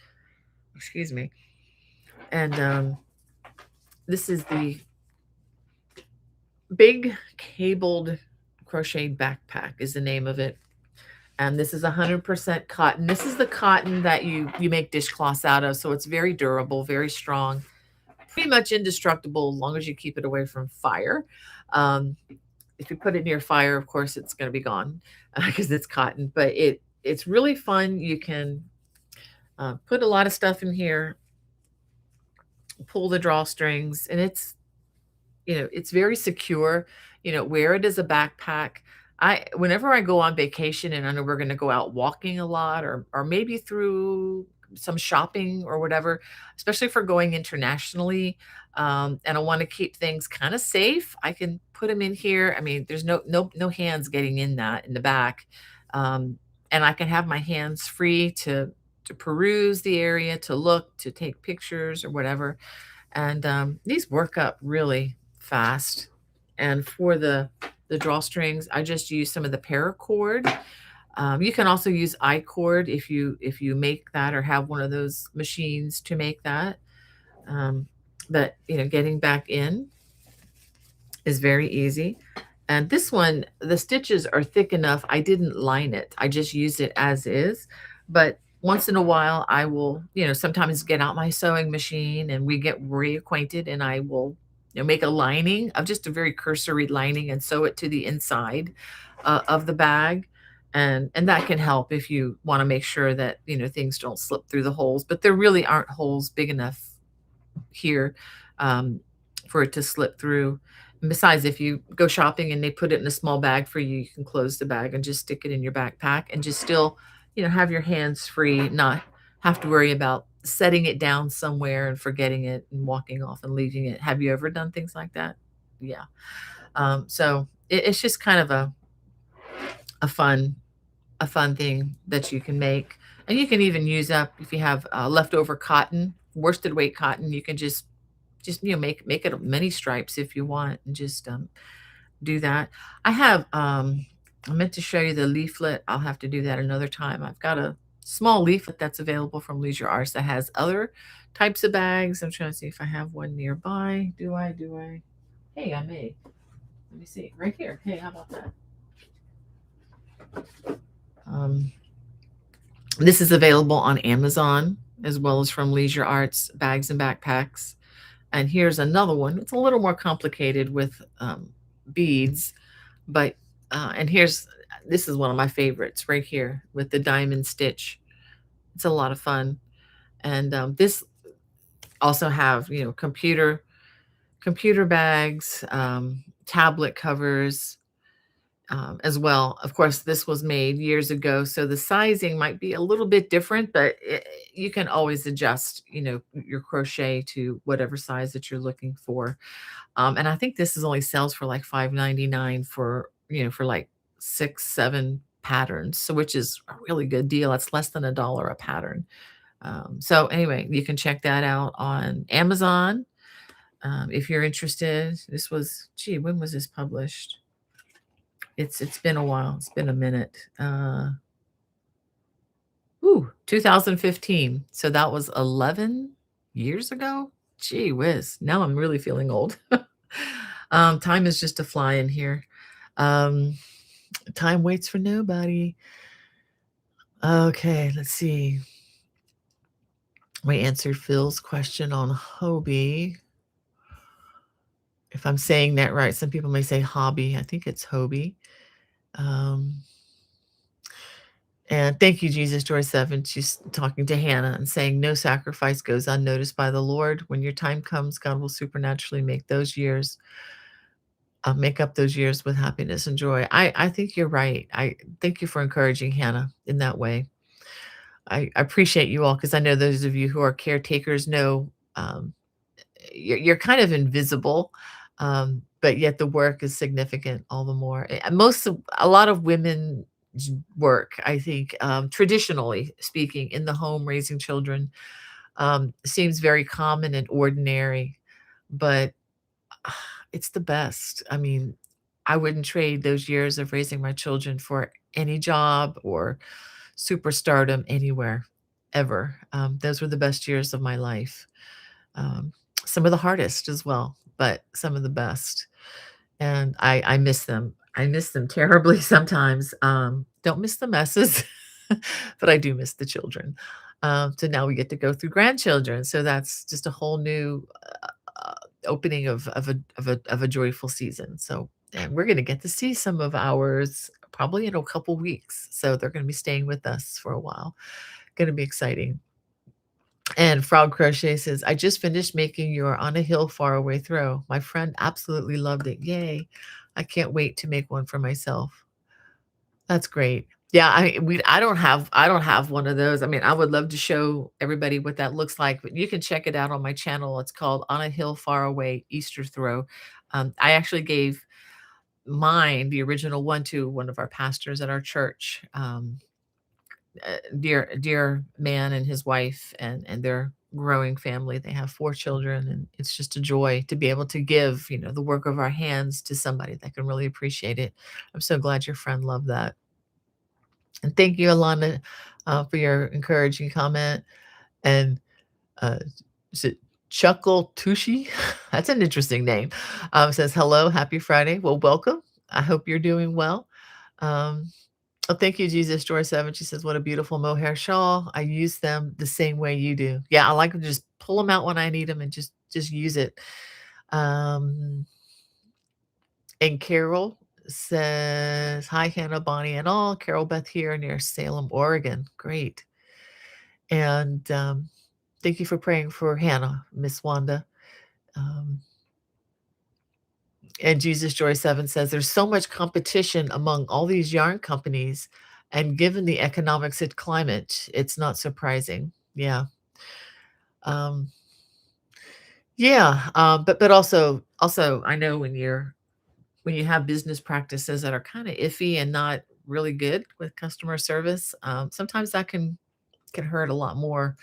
Excuse me. And this is the big cabled crocheted backpack is the name of it. And this is 100% cotton. This is the cotton that you make dishcloths out of, so it's very durable, very strong, pretty much indestructible as long as you keep it away from fire. Um, if you put it near fire, of course, it's going to be gone because it's cotton. But it's really fun. You can put a lot of stuff in here, pull the drawstrings, and it's very secure. Wear it as a backpack. Whenever I go on vacation and I know we're going to go out walking a lot, or maybe through some shopping or whatever, especially if we're going internationally, and I want to keep things kind of safe, I can put them in here. I mean, there's no hands getting in the back, and I can have my hands free to peruse the area, to look, to take pictures or whatever. And these work up really fast. And for the drawstrings, I just use some of the paracord. You can also use I-cord if you make that or have one of those machines to make that. But getting back in is very easy. And this one, the stitches are thick enough. I didn't line it. I just used it as is. But once in a while, I will, sometimes get out my sewing machine and we get reacquainted, and I will, make a lining of just a very cursory lining and sew it to the inside of the bag. And that can help if you want to make sure that, things don't slip through the holes. But there really aren't holes big enough here for it to slip through. And besides, if you go shopping and they put it in a small bag for you, you can close the bag and just stick it in your backpack and just still, have your hands free, not have to worry about setting it down somewhere and forgetting it and walking off and leaving it. Have you ever done things like that? Yeah. So it's just kind of a fun a fun thing that you can make. And you can even use up if you have leftover cotton, worsted weight cotton. You can just make it many stripes if you want, and just do that. I meant to show you the leaflet. I'll have to do that another time. I've got a small leaflet that's available from Leisure Arts that has other types of bags. I'm trying to see if I have one nearby. Do I? Hey, I may. Let me see. Right here. Hey, how about that? This is available on Amazon as well as from Leisure Arts Bags and Backpacks. And here's another one. It's a little more complicated with beads, but and this is one of my favorites right here with the diamond stitch. It's a lot of fun. And this also have computer bags, tablet covers, as well. Of course, this was made years ago, so the sizing might be a little bit different, but you can always adjust, your crochet to whatever size that you're looking for. And I think this is only sells for like $5.99 for like 6, 7 patterns, so which is a really good deal. It's less than $1 a pattern. So anyway, you can check that out on Amazon if you're interested. When was this published? It's been a while. It's been a minute. 2015. So that was 11 years ago. Gee whiz. Now I'm really feeling old. Time is just a fly in here. Time waits for nobody. Okay, let's see. We answered Phil's question on Hobie. If I'm saying that right, some people may say hobby. I think it's Hobie. And thank you, Jesus Joy 7. She's talking to Hannah and saying, no sacrifice goes unnoticed by the Lord. When your time comes, God will supernaturally make up those years with happiness and joy. I think you're right. I thank you for encouraging Hannah in that way. I appreciate you all, because I know those of you who are caretakers know you're kind of invisible, but yet the work is significant all the more. A lot of women work, I think, traditionally speaking, in the home raising children, seems very common and ordinary, but it's the best. I mean, I wouldn't trade those years of raising my children for any job or superstardom anywhere, ever. Those were the best years of my life. Um, some of the hardest as well, but some of the best. And I miss them. I miss them terribly sometimes. Don't miss the messes, but I do miss the children. So now we get to go through grandchildren. So that's just a whole new opening of a joyful season. So, and we're going to get to see some of ours probably in a couple weeks. So they're going to be staying with us for a while. Going to be exciting. And Frog Crochet says, I just finished making your On a Hill Far Away throw. My friend absolutely loved it. Yay. I can't wait to make one for myself. That's great. Yeah, I don't have one of those. I mean, I would love to show everybody what that looks like, but you can check it out on my channel. It's called On a Hill Far Away Easter Throw. I actually gave mine, the original one, to one of our pastors at our church. Dear man and his wife and their growing family. They have 4 children, and it's just a joy to be able to give, the work of our hands to somebody that can really appreciate it. I'm so glad your friend loved that. And thank you, Alana, for your encouraging comment. And uh, is it Chuckle Tushy? That's an interesting name. Says hello, happy Friday. Well, welcome. I hope you're doing well. Um, Oh, thank you, Jesus. Joy 7. She says, what a beautiful mohair shawl. I use them the same way you do. Yeah, I like to just pull them out when I need them and just use it. Um, and Carol says, hi, Hannah, Bonnie, and all. Carol Beth here near Salem, Oregon. Great. And thank you for praying for Hannah, Miss Wanda. Um, And Jesus Joy 7 says there's so much competition among all these yarn companies, and given the economics and climate, it's not surprising. Yeah. Um, yeah, but also I know when you have business practices that are kind of iffy and not really good with customer service, sometimes that can hurt a lot more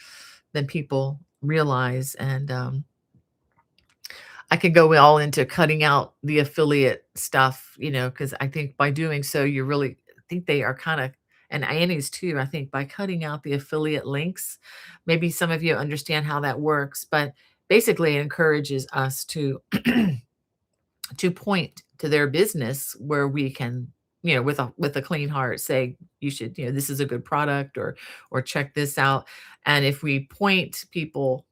than people realize. And I could go all into cutting out the affiliate stuff, because I think by doing so, you really I think they are kind of, and Annie's too, I think by cutting out the affiliate links, maybe some of you understand how that works, but basically it encourages us to to point to their business where we can, with a clean heart say, you should, this is a good product, or check this out. And if we point people,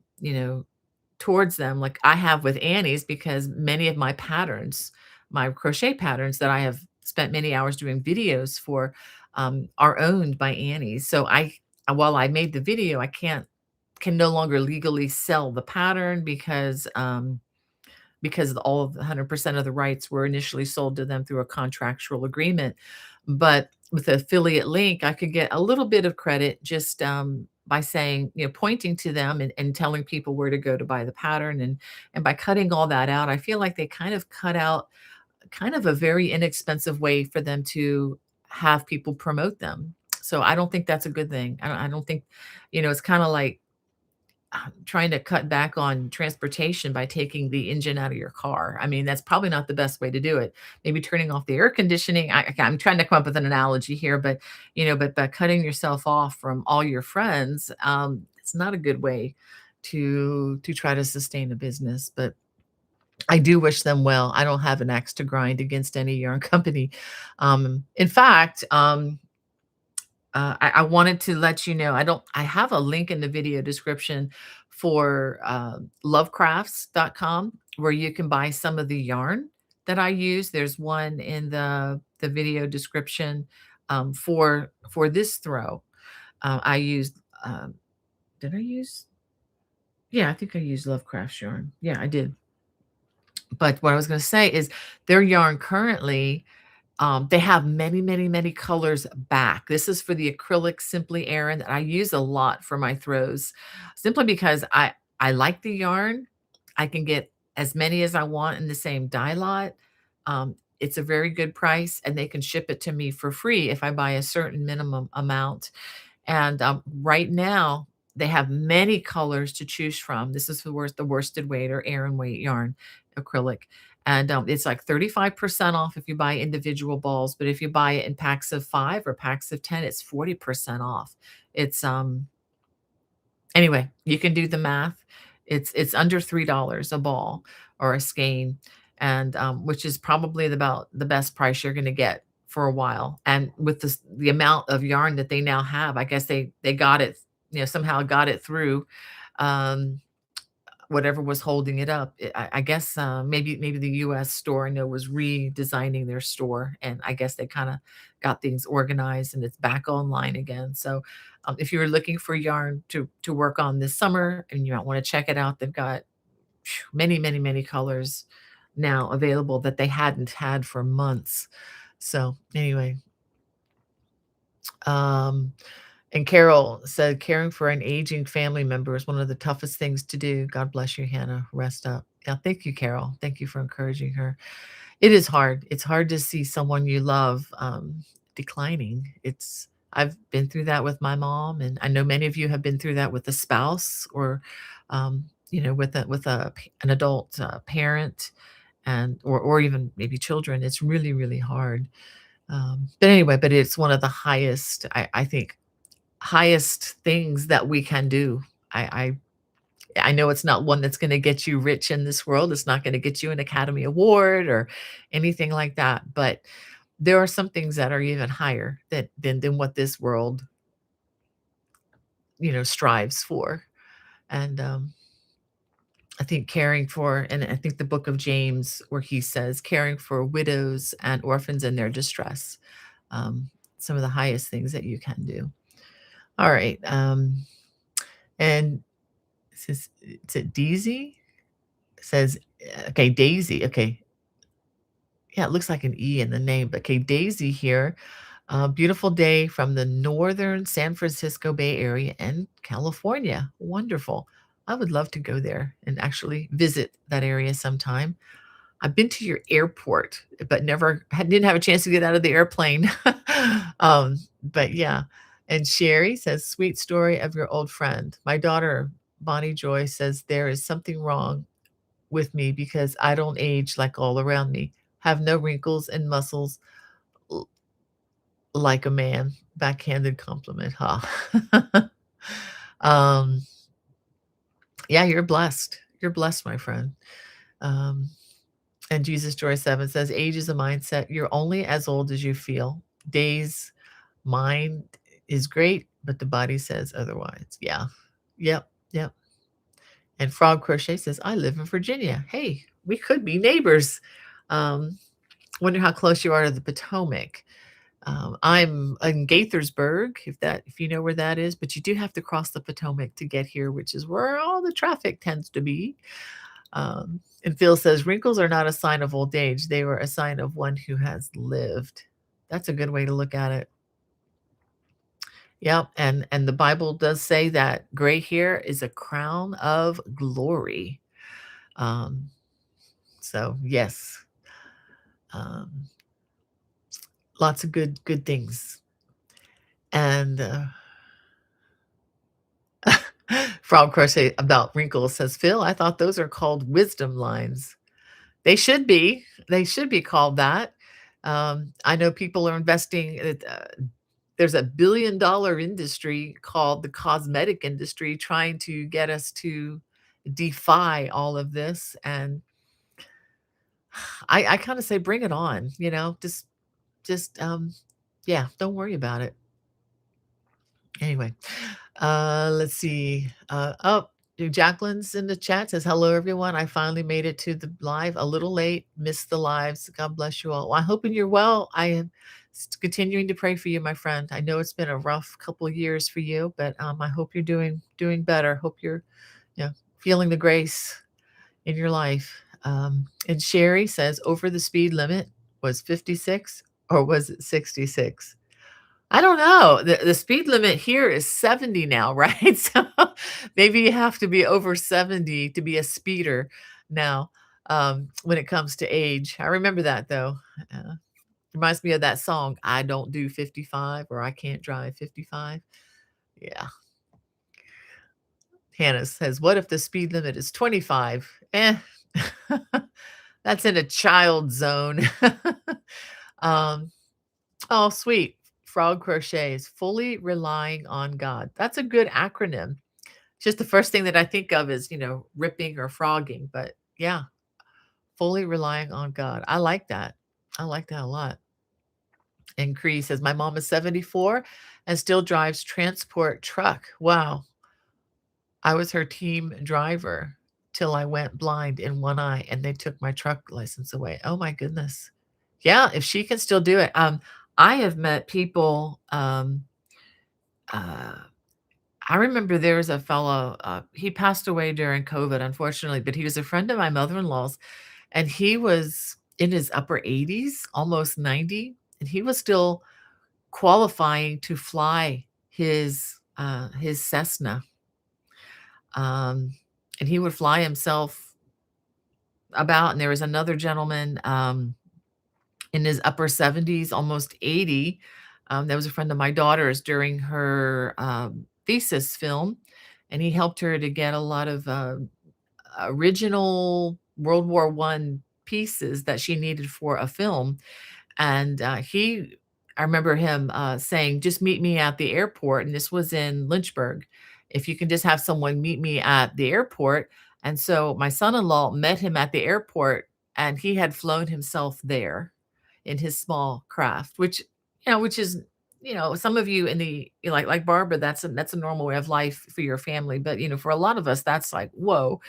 towards them, like I have with Annie's, because many of my patterns, my crochet patterns that I have spent many hours doing videos for, are owned by Annie's. So while I made the video, I can no longer legally sell the pattern because all of the 100% of the rights were initially sold to them through a contractual agreement. But with the affiliate link, I could get a little bit of credit just by saying, pointing to them and telling people where to go to buy the pattern. And by cutting all that out, I feel like they kind of cut out kind of a very inexpensive way for them to have people promote them. So I don't think that's a good thing. I don't think, it's kind of like trying to cut back on transportation by taking the engine out of your car. I mean, that's probably not the best way to do it. Maybe turning off the air conditioning. I'm trying to come up with an analogy here, but but by cutting yourself off from all your friends, it's not a good way to try to sustain a business. But I do wish them well. I don't have an axe to grind against any yarn company. In fact, I wanted to let you know, I have a link in the video description for lovecrafts.com where you can buy some of the yarn that I use. There's one in the video description for this throw. I used, did I use? Yeah, I think I used Lovecraft's yarn. Yeah, I did. But what I was going to say is their yarn currently, they have many, many, many colors back. This is for the acrylic Simply Aran that I use a lot for my throws, simply because I like the yarn. I can get as many as I want in the same dye lot. It's a very good price, and they can ship it to me for free if I buy a certain minimum amount. And right now, they have many colors to choose from. This is the worsted weight or Aran weight yarn acrylic. And it's like 35% off if you buy individual balls, but if you buy it in packs of 5 or packs of 10, it's 40% off. It's Anyway, you can do the math. It's under $3 a ball or a skein, and, which is probably about the best price you're gonna get for a while, and with the amount of yarn that they now have, I guess they got it, somehow got it through, um, whatever was holding it up. I guess, maybe the US store I know was redesigning their store, and I guess they kinda got things organized and it's back online again. So, if you were looking for yarn to work on this summer and you might wanna check it out, they've got many, many, many colors now available that they hadn't had for months. So, anyway, um and Carol said, caring for an aging family member is one of the toughest things to do. God bless you, Hannah. Rest up. Yeah, thank you, Carol. Thank you for encouraging her. It is hard. It's hard to see someone you love declining. I've been through that with my mom, and I know many of you have been through that with a spouse or, an adult parent, and or even maybe children. It's really, really hard. But anyway, but it's one of the highest, I think, highest things that we can do. I know it's not one that's gonna get you rich in this world. It's not gonna get you an Academy Award or anything like that, but there are some things that are even higher than what this world, strives for. And, I think caring for, and I think the book of James where he says caring for widows and orphans in their distress, um, some of the highest things that you can do. All right, and is it Daisy? Says, okay, Daisy, okay. Yeah, it looks like an E in the name, but okay, Daisy here. Beautiful day from the northern San Francisco Bay Area in California. Wonderful. I would love to go there and actually visit that area sometime. I've been to your airport, but didn't have a chance to get out of the airplane. But yeah. And Sherry says, sweet story of your old friend. My daughter, Bonnie Joy, says there is something wrong with me because I don't age like all around me, have no wrinkles and muscles l- like a man. Backhanded compliment, huh? um, yeah, you're blessed. You're blessed, my friend. Um, And Jesus Joy 7 says, age is a mindset. You're only as old as you feel. Days, mind is great, but the body says otherwise. Yeah. Yep. Yep. And Frog Crochet says, I live in Virginia. Hey, we could be neighbors. Um, wonder how close you are to the Potomac. I'm in Gaithersburg, if you know where that is, but you do have to cross the Potomac to get here, which is where all the traffic tends to be. And Phil says, wrinkles are not a sign of old age. They were a sign of one who has lived. That's a good way to look at it. Yep. And the Bible does say that gray hair is a crown of glory. Um, so yes, um, lots of good things. And Frog Crochet about wrinkles says, Phil, I thought those are called wisdom lines. They should be. They should be called that. I know people are investing. There's a billion-dollar industry called the cosmetic industry trying to get us to defy all of this. And I kind of say, bring it on. Just yeah, don't worry about it. Anyway, let's see. Jacqueline's in the chat says, hello, everyone. I finally made it to the live a little late, missed the lives. God bless you all. Well, I'm hoping you're well. I am continuing to pray for you, my friend. I know it's been a rough couple of years for you, but I hope you're doing better. Hope you're, feeling the grace in your life. And Sherry says, over the speed limit was 56 or was it 66? I don't know. The speed limit here is 70 now, right? So maybe you have to be over 70 to be a speeder now, when it comes to age. I remember that though. Reminds me of that song, I don't do 55 or I can't drive 55. Yeah. Hannah says, what if the speed limit is 25? That's in a child zone. um, oh, sweet. Frog crochets, fully relying on God. That's a good acronym. Just the first thing that I think of is, ripping or frogging, but yeah, fully relying on God. I like that. I like that a lot. And Cree says, my mom is 74 and still drives transport truck. Wow. I was her team driver till I went blind in one eye and they took my truck license away. Oh my goodness. Yeah, if she can still do it. I have met people, uh, I remember there was a fellow, he passed away during COVID, unfortunately, but he was a friend of my mother-in-law's, and he was in his upper 80s, almost 90, and he was still qualifying to fly his Cessna. Um, and he would fly himself about, and there was another gentleman, in his upper 70s, almost 80, that was a friend of my daughter's during her, thesis film, and he helped her to get a lot of, original World War One pieces that she needed for a film, and, I remember him, saying, "Just meet me at the airport," and this was in Lynchburg. "If you can just have someone meet me at the airport," and so my son-in-law met him at the airport, and he had flown himself there in his small craft, which is, some of you in the like Barbara, that's a normal way of life for your family, but, for a lot of us, that's like, "Whoa."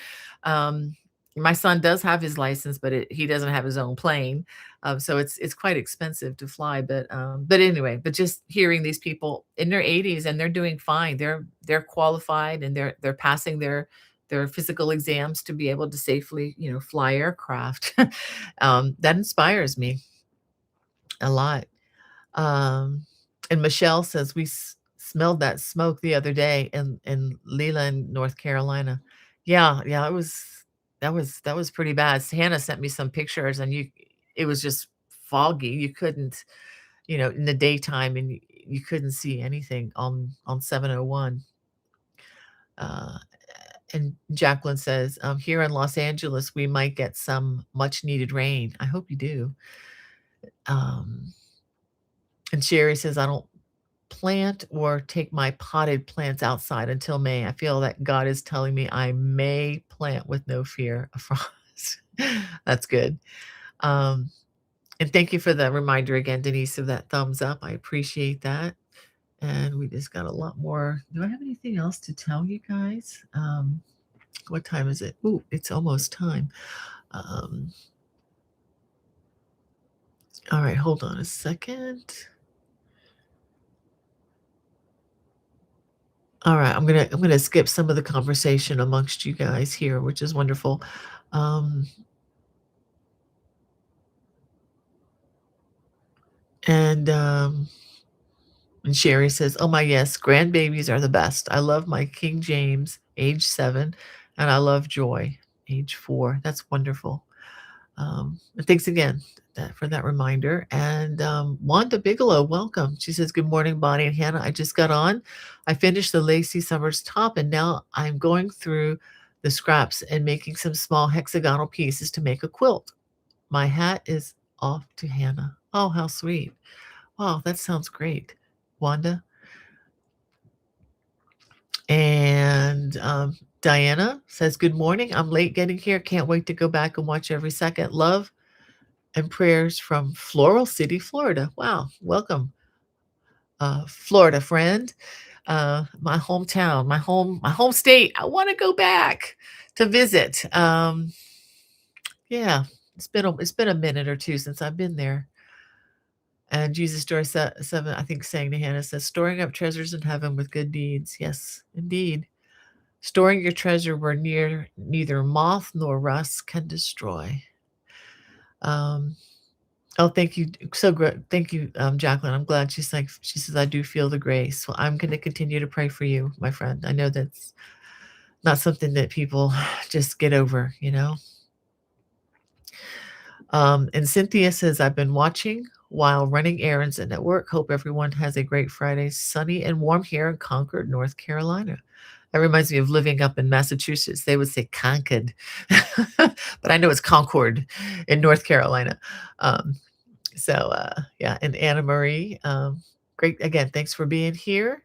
Um, my son does have his license, but he doesn't have his own plane, so it's quite expensive to fly, but anyway, but just hearing these people in their 80s and they're doing fine. They're qualified and they're passing their physical exams to be able to safely, fly aircraft. That inspires me a lot. Um, and Michelle says, "We smelled that smoke the other day in Leland, North Carolina." Yeah, yeah, that was pretty bad. Hannah sent me some pictures, and it was just foggy. You couldn't, in the daytime, and you couldn't see anything on 701. Uh, and Jacqueline says, "Here in Los Angeles, we might get some much needed rain. I hope you do." Um, and Sherry says, "I don't plant or take my potted plants outside until May. I feel that God is telling me I may plant with no fear of frost." That's good. Um, and thank you for the reminder again, Denise, of that thumbs up. I appreciate that. And we just got a lot more. Do I have anything else to tell you guys? What time is it? Ooh, it's almost time. Um, all right, hold on a second. All right, I'm gonna skip some of the conversation amongst you guys here, which is wonderful. Um, and and Sherry says, "Oh my yes, grandbabies are the best. I love my King James, age 7, and I love Joy, age 4." That's wonderful. And thanks again for that reminder. And Wanda Bigelow, welcome. She says, "Good morning, Bonnie and Hannah. I just got on. I finished the Lacy Summers top, and now I'm going through the scraps and making some small hexagonal pieces to make a quilt. My hat is off to Hannah." Oh, how sweet. Wow, that sounds great, Wanda. And Diana says, "Good morning. I'm late getting here. Can't wait to go back and watch every second. Love and prayers from Floral City, Florida." Wow, welcome, Florida friend. My hometown, my home state. I want to go back to visit. Yeah, it's been a minute or two since I've been there. And Jesus Story 7, I think, saying to Hannah, says, "Storing up treasures in heaven with good deeds." Yes, indeed. Storing your treasure where neither moth nor rust can destroy. Um, oh, thank you. So great. Thank you, Jacqueline. I'm glad she says, "I do feel the grace." Well, I'm going to continue to pray for you, my friend. I know that's not something that people just get over. And Cynthia says, "I've been watching while running errands and at work. Hope everyone has a great Friday. Sunny and warm here in Concord, North Carolina." That reminds me of living up in Massachusetts. They would say Concord, but I know it's Concord in North Carolina. Um, yeah, and Anna Marie, great again, thanks for being here.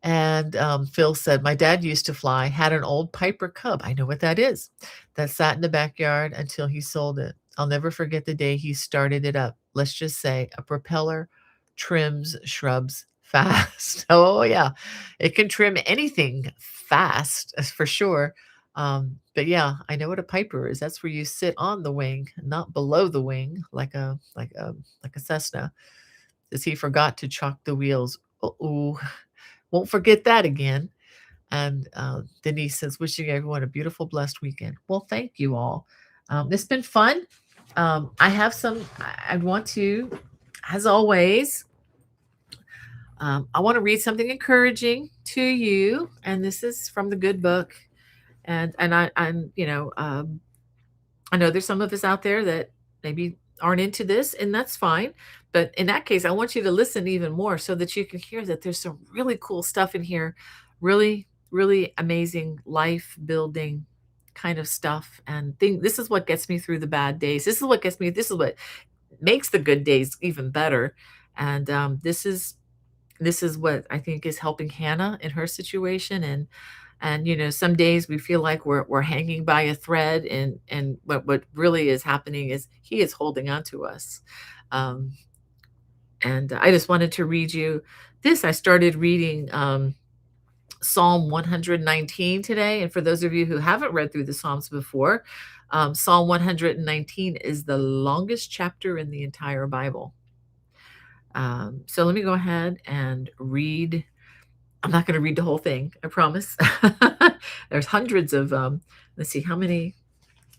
And, Phil said, "My dad used to fly, had an old Piper Cub," I know what that is, "that sat in the backyard until he sold it. I'll never forget the day he started it up. Let's just say a propeller trims shrubs fast." Oh, yeah. It can trim anything fast, for sure. But yeah, I know what a Piper is. That's where you sit on the wing, not below the wing like a Cessna. Says he forgot to chalk the wheels. Uh-oh. Won't forget that again. And Denise says, wishing everyone a beautiful, blessed weekend. Well, thank you all. It's been fun. I have some, I want to, as always, I want to read something encouraging to you. And this is from the good book. And I know there's some of us out there that maybe aren't into this, and that's fine. But in that case, I want you to listen even more so that you can hear that there's some really cool stuff in here, really, really amazing life building kind of stuff. And this is what gets me through the bad days. This is what makes the good days even better. And this is what I think is helping Hannah in her situation. And some days we feel like we're hanging by a thread, and what really is happening is he is holding on to us. Um, and I just wanted to read you this. I started reading Psalm 119 today, and for those of you who haven't read through the Psalms before, Psalm 119 is the longest chapter in the entire Bible. So let me go ahead and read. I'm not going to read the whole thing, I promise. There's hundreds of let's see how many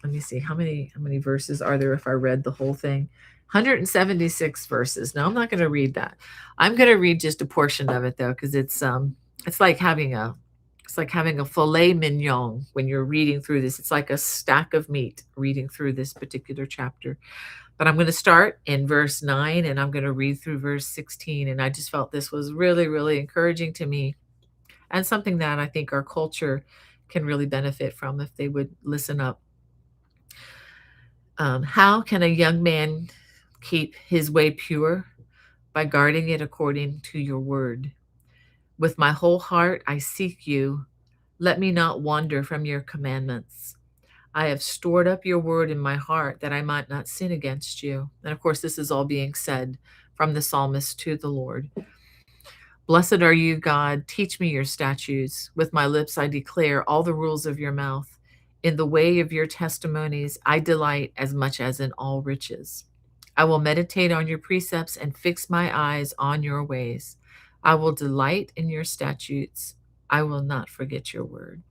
let me see how many verses are there if I read the whole thing. 176 verses. No, I'm not going to read that. I'm going to read just a portion of it though, because it's like having a filet mignon when you're reading through this. It's like a stack of meat reading through this particular chapter. But I'm going to start in verse 9 and I'm going to read through verse 16. And I just felt this was really, really encouraging to me and something that I think our culture can really benefit from if they would listen up. How can a young man keep his way pure? By guarding it according to your word. With my whole heart, I seek you. Let me not wander from your commandments. I have stored up your word in my heart that I might not sin against you. And of course, this is all being said from the psalmist to the Lord. Blessed are you, God. Teach me your statutes. With my lips, I declare all the rules of your mouth. In the way of your testimonies, I delight as much as in all riches. I will meditate on your precepts and fix my eyes on your ways. I will delight in your statutes. I will not forget your word.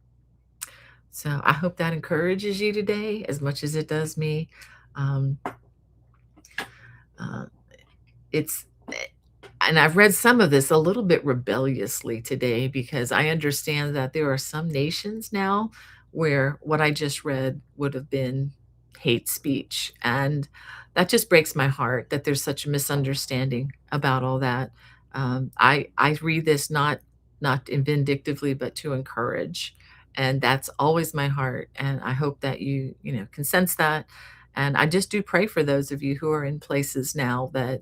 So I hope that encourages you today as much as it does me. Um, uh, it's and I've read some of this a little bit rebelliously today because I understand that there are some nations now where what I just read would have been hate speech. And that just breaks my heart that there's such a misunderstanding about all that. I read this not vindictively, but to encourage. And that's always my heart. And I hope that you can sense that. And I just do pray for those of you who are in places now that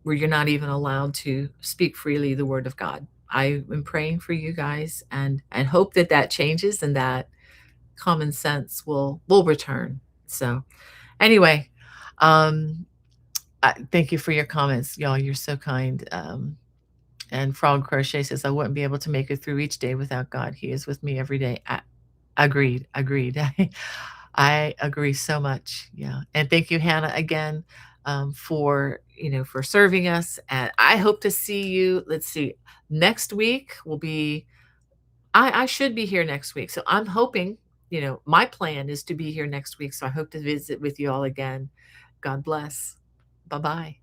where you're not even allowed to speak freely the word of God. I am praying for you guys and hope that that changes and that common sense will return. So anyway, thank you for your comments, y'all. You're so kind. And Frog Crochet says, I wouldn't be able to make it through each day without God. He is with me every day. Agreed. I agree so much. Yeah. And thank you, Hannah, again, for serving us. And I hope to see you. Let's see. Next week will be, I should be here next week. So I'm hoping, my plan is to be here next week. So I hope to visit with you all again. God bless. Bye-bye.